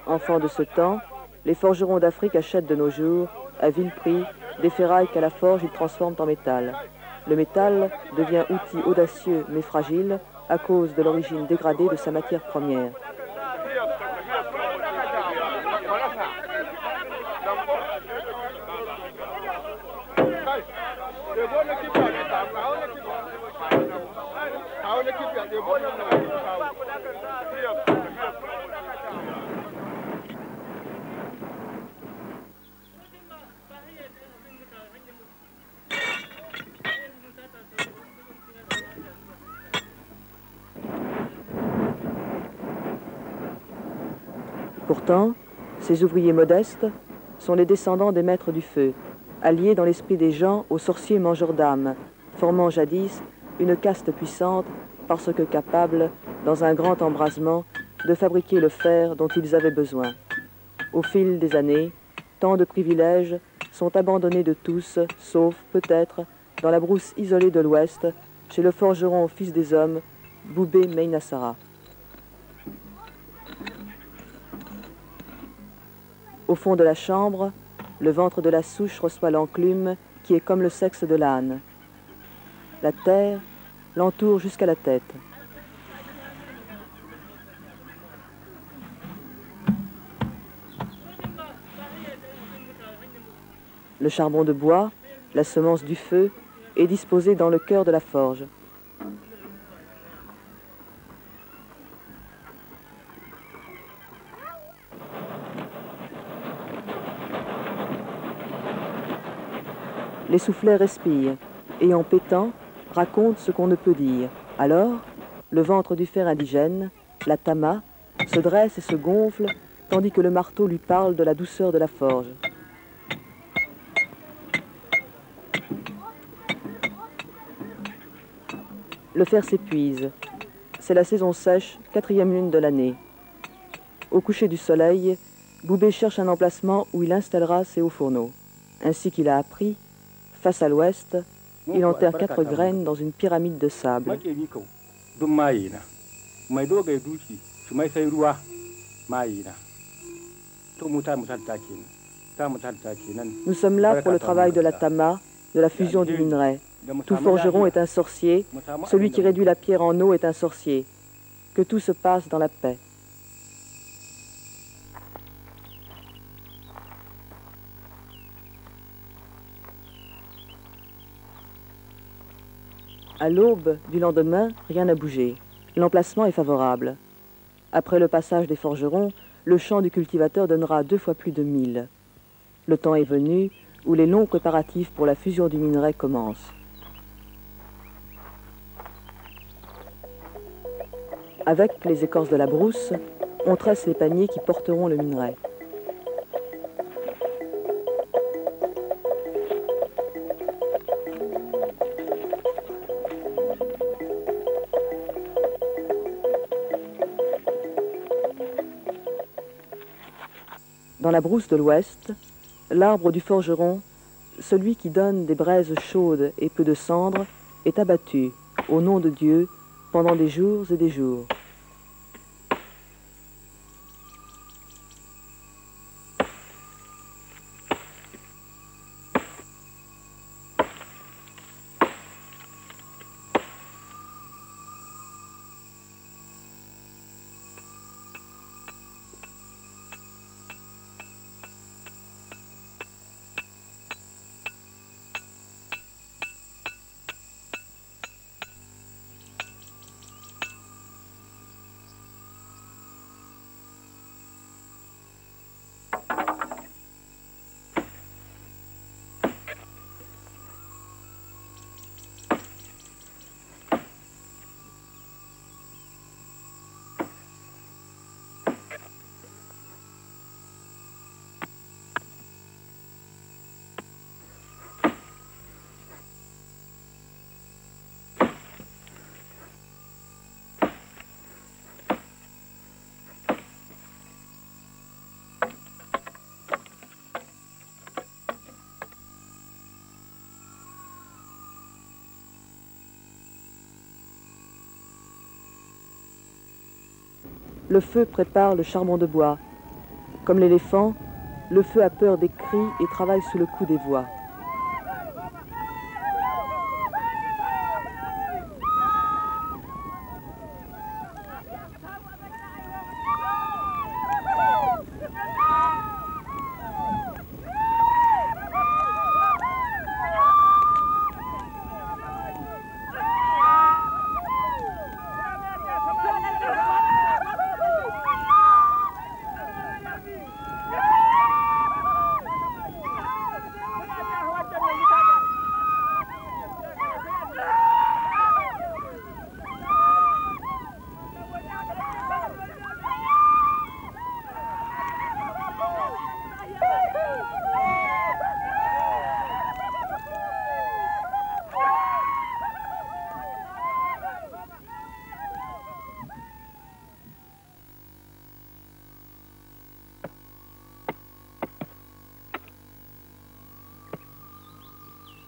Enfants de ce temps, les forgerons d'Afrique achètent de nos jours, à vil prix, des ferrailles qu'à la forge ils transforment en métal. Le métal devient outil audacieux mais fragile à cause de l'origine dégradée de sa matière première. Pourtant, ces ouvriers modestes sont les descendants des maîtres du feu, alliés dans l'esprit des gens aux sorciers mangeurs d'âmes, formant jadis une caste puissante parce que capables, dans un grand embrasement, de fabriquer le fer dont ils avaient besoin. Au fil des années, tant de privilèges sont abandonnés de tous, sauf, peut-être, dans la brousse isolée de l'Ouest, chez le forgeron fils des hommes, Boubé Meïnassara. Au fond de la chambre, le ventre de la souche reçoit l'enclume qui est comme le sexe de l'âne. La terre l'entoure jusqu'à la tête. Le charbon de bois, la semence du feu, est disposé dans le cœur de la forge. Les soufflets respirent et en pétant racontent ce qu'on ne peut dire. Alors, le ventre du fer indigène, la tama, se dresse et se gonfle tandis que le marteau lui parle de la douceur de la forge. Le fer s'épuise. C'est la saison sèche, 4e lune de l'année. Au coucher du soleil, Boubé cherche un emplacement où il installera ses hauts fourneaux. Ainsi qu'il a appris, face à l'ouest, il enterre 4 graines dans une pyramide de sable. Nous sommes là pour le travail de la tama, de la fusion du minerai. Tout forgeron est un sorcier, celui qui réduit la pierre en eau est un sorcier. Que tout se passe dans la paix. À l'aube du lendemain, rien n'a bougé. L'emplacement est favorable. Après le passage des forgerons, le champ du cultivateur donnera 2 fois plus de 1000. Le temps est venu où les longs préparatifs pour la fusion du minerai commencent. Avec les écorces de la brousse, on tresse les paniers qui porteront le minerai. Dans la brousse de l'Ouest, l'arbre du forgeron, celui qui donne des braises chaudes et peu de cendres, est abattu, au nom de Dieu, pendant des jours et des jours. le feu prépare le charbon de bois. Comme l'éléphant, le feu a peur des cris et travaille sous le coup des voix.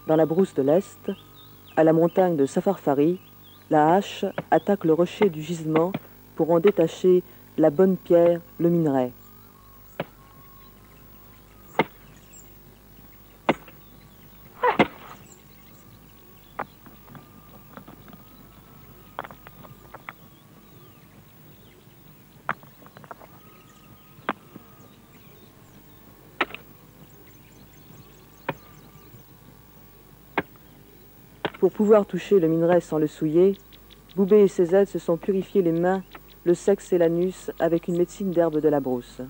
Dans la brousse de l'Est, à la montagne de Safarfari, la hache attaque le rocher du gisement pour en détacher la bonne pierre, le minerai. Pour pouvoir toucher le minerai sans le souiller, Boubé et ses aides se sont purifiés les mains, le sexe et l'anus avec une médecine d'herbe de la brousse.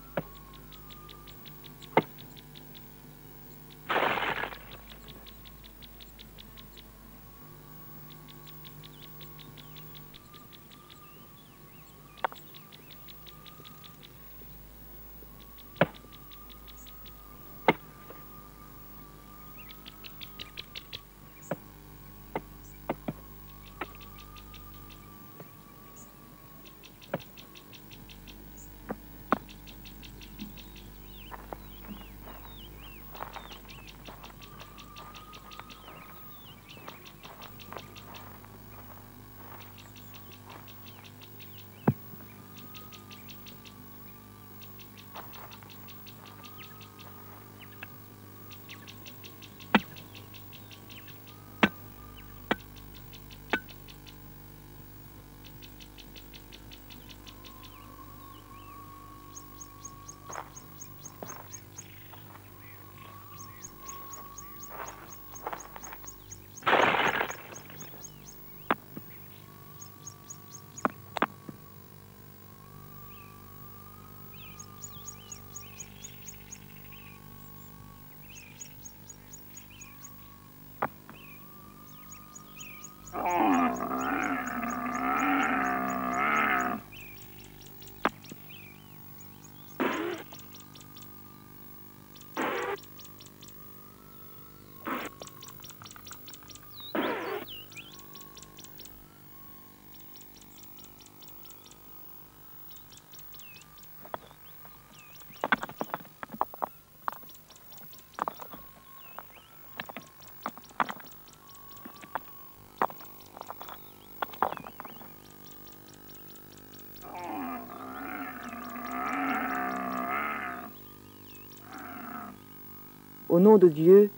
Au nom de Dieu,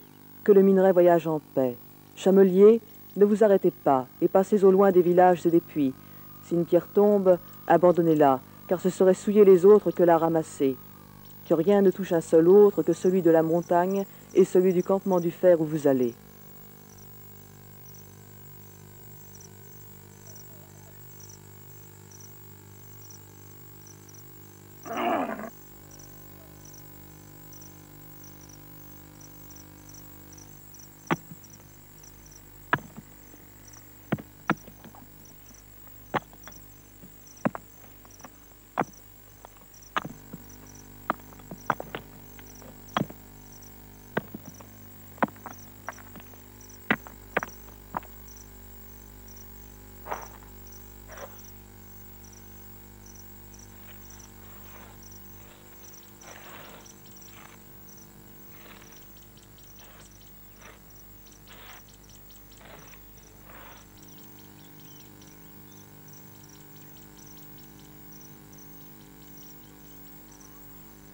que le minerai voyage en paix. Chameliers, ne vous arrêtez pas et passez au loin des villages et des puits. Si une pierre tombe, abandonnez-la, car ce serait souiller les autres que la ramasser. Que rien ne touche un seul autre que celui de la montagne et celui du campement du fer où vous allez.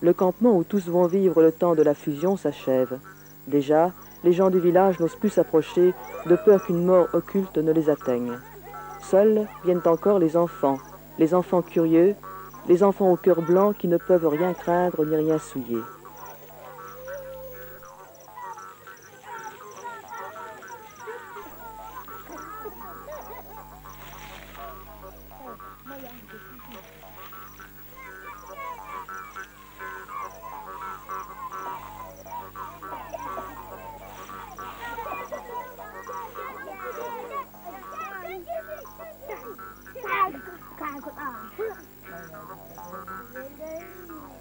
Le campement où tous vont vivre le temps de la fusion s'achève. Déjà, les gens du village n'osent plus s'approcher de peur qu'une mort occulte ne les atteigne. Seuls viennent encore les enfants curieux, les enfants au cœur blanc qui ne peuvent rien craindre ni rien souiller.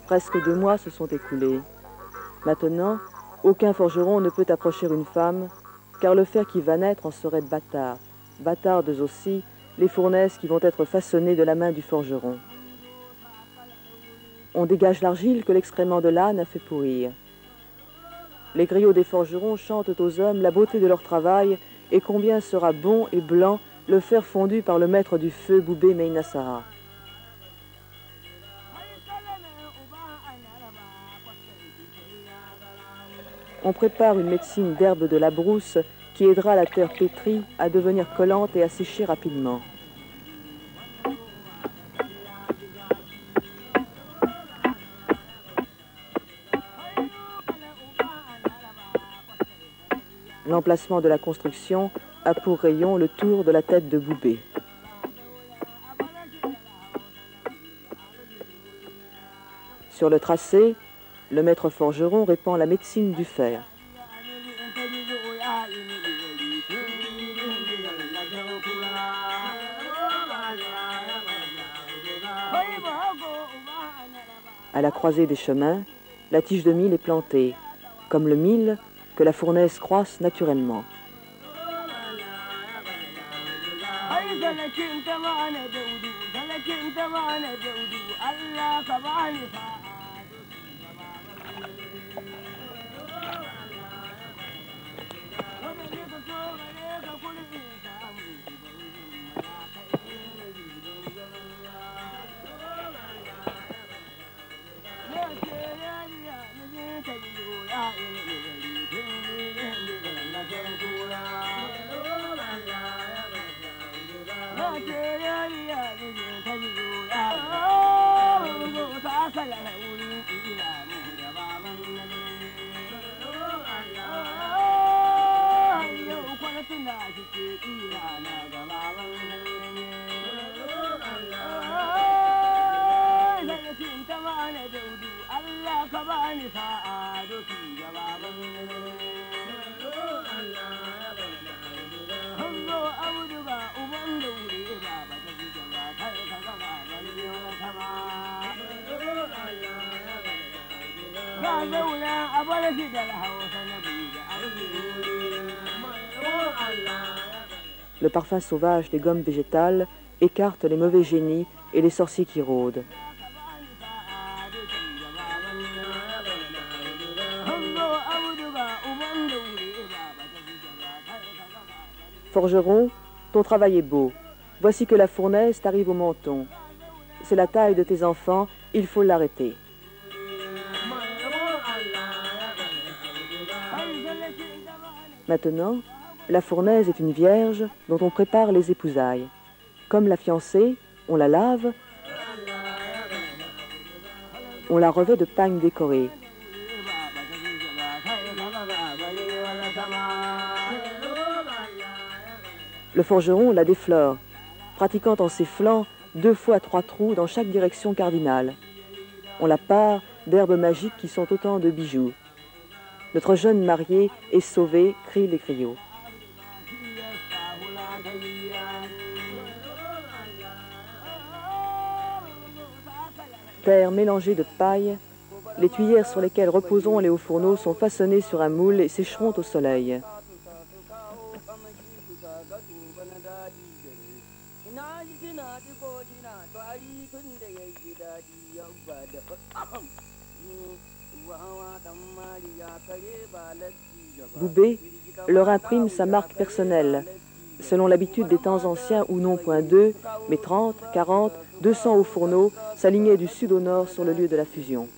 Presque 2 mois se sont écoulés. Maintenant, aucun forgeron ne peut approcher une femme, car le fer qui va naître en serait bâtard. Bâtardes aussi les fournaises qui vont être façonnées de la main du forgeron. On dégage l'argile que l'excrément de l'âne a fait pourrir. Les griots des forgerons chantent aux hommes la beauté de leur travail et combien sera bon et blanc le fer fondu par le maître du feu, Boubé Meïnassara. On prépare une médecine d'herbe de la brousse qui aidera la terre pétrie à devenir collante et à sécher rapidement. L'emplacement de la construction a pour rayon le tour de la tête de Boubé. Sur le tracé, le maître forgeron répand la médecine du fer. À la croisée des chemins, la tige de mil est plantée, comme le mil que la fournaise croisse naturellement. Le parfum sauvage des gommes végétales écarte les mauvais génies et les sorciers qui rôdent. Forgeron, ton travail est beau. Voici que la fournaise t'arrive au menton. C'est la taille de tes enfants, il faut l'arrêter. Maintenant, la fournaise est une vierge dont on prépare les épousailles. Comme la fiancée, on la lave, on la revêt de pagnes décorées. Le forgeron la déflore, pratiquant en ses flancs 2 fois 3 trous dans chaque direction cardinale. On la pare d'herbes magiques qui sont autant de bijoux. Notre jeune mariée est sauvée, crient les griots. Terre mélangée de paille, les tuyères sur lesquelles reposeront les hauts fourneaux sont façonnées sur un moule et sécheront au soleil. Boubé leur imprime sa marque personnelle, selon l'habitude des temps anciens où non point 2, mais 30, 40, 200 hauts fourneaux s'alignaient du sud au nord sur le lieu de la fusion.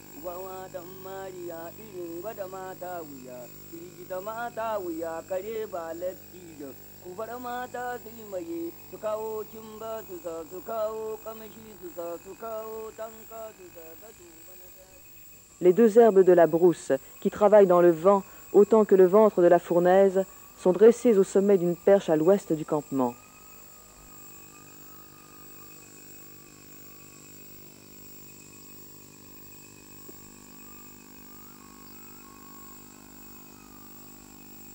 Les deux herbes de la brousse, qui travaillent dans le vent autant que le ventre de la fournaise, sont dressées au sommet d'une perche à l'ouest du campement.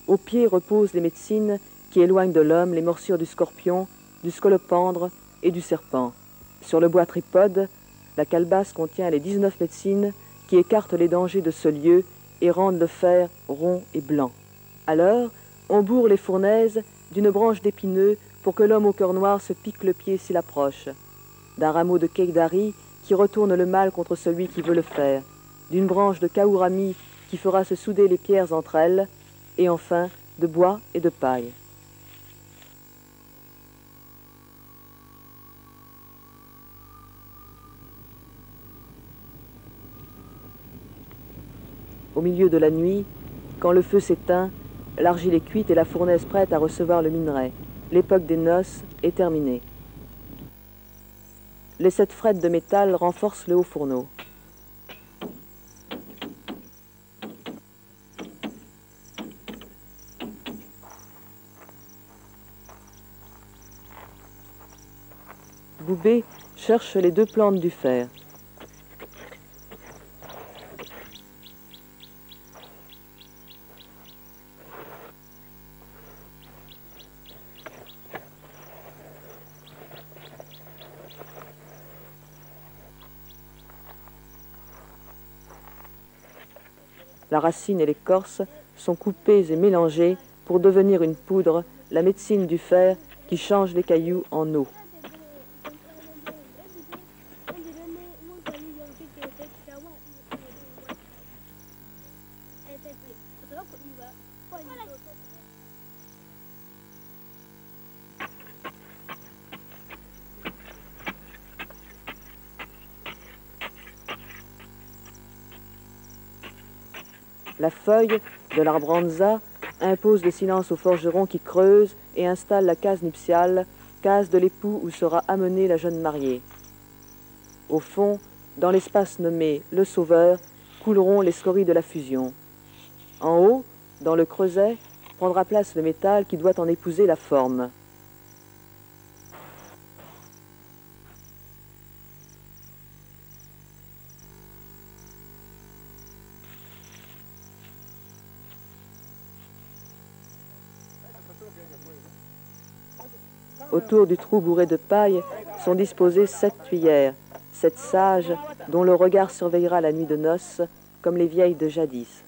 Au pied reposent les médecines qui éloignent de l'homme les morsures du scorpion, du scolopendre et du serpent. Sur le bois tripode, la calebasse contient les 19 médecines qui écartent les dangers de ce lieu et rendent le fer rond et blanc. Alors, on bourre les fournaises d'une branche d'épineux pour que l'homme au cœur noir se pique le pied s'il approche, d'un rameau de keikdari qui retourne le mal contre celui qui veut le faire, d'une branche de kaurami qui fera se souder les pierres entre elles, et enfin de bois et de paille. Au milieu de la nuit, quand le feu s'éteint, l'argile est cuite et la fournaise prête à recevoir le minerai. L'époque des noces est terminée. Les 7 frettes de métal renforcent le haut fourneau. Boubé cherche les 2 plantes du fer. La racine et l'écorce sont coupées et mélangées pour devenir une poudre, la médecine du fer qui change les cailloux en eau. La feuille de l'arbranza impose le silence au forgeron qui creuse et installe la case nuptiale, case de l'époux où sera amenée la jeune mariée. Au fond, dans l'espace nommé le Sauveur, couleront les scories de la fusion. En haut, dans le creuset, prendra place le métal qui doit en épouser la forme. Autour du trou bourré de paille sont disposées 7 tuyères, 7 sages dont le regard surveillera la nuit de noces, comme les vieilles de jadis.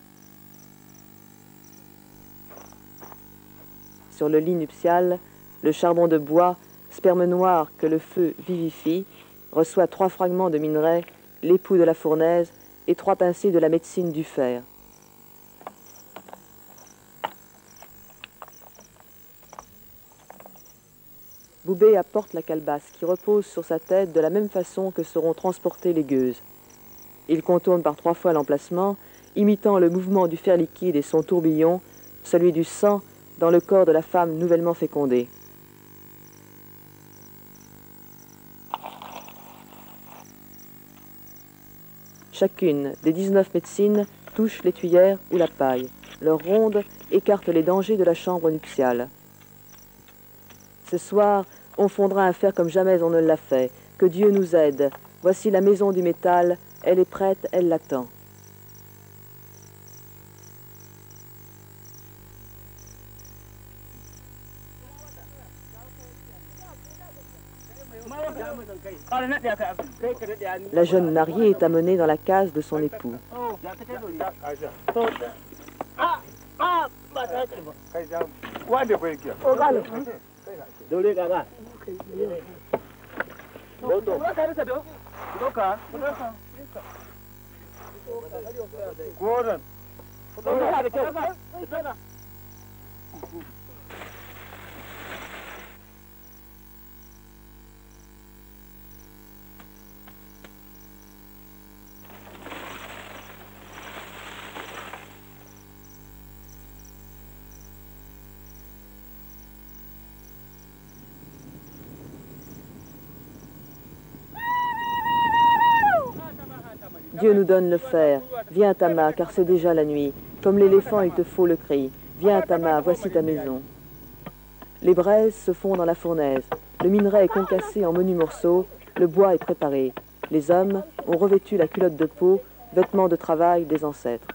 Sur le lit nuptial, le charbon de bois, sperme noir que le feu vivifie, reçoit 3 fragments de minerai, l'époux de la fournaise et 3 pincées de la médecine du fer. Boubé apporte la calebasse qui repose sur sa tête de la même façon que seront transportées les gueuses. Il contourne par 3 fois l'emplacement, imitant le mouvement du fer liquide et son tourbillon, celui du sang dans le corps de la femme nouvellement fécondée. Chacune des 19 médecines touche l'étuyère ou la paille. Leur ronde écarte les dangers de la chambre nuptiale. Ce soir, on fondra un fer comme jamais on ne l'a fait. Que Dieu nous aide. Voici la maison du métal. Elle est prête, elle l'attend. La jeune mariée est amenée dans la case de son époux. Dieu nous donne le fer. Viens, Tama, car c'est déjà la nuit. Comme l'éléphant, il te faut le cri. Viens, Tama, voici ta maison. Les braises se font dans la fournaise. Le minerai est concassé en menus morceaux. Le bois est préparé. Les hommes ont revêtu la culotte de peau, vêtement de travail des ancêtres.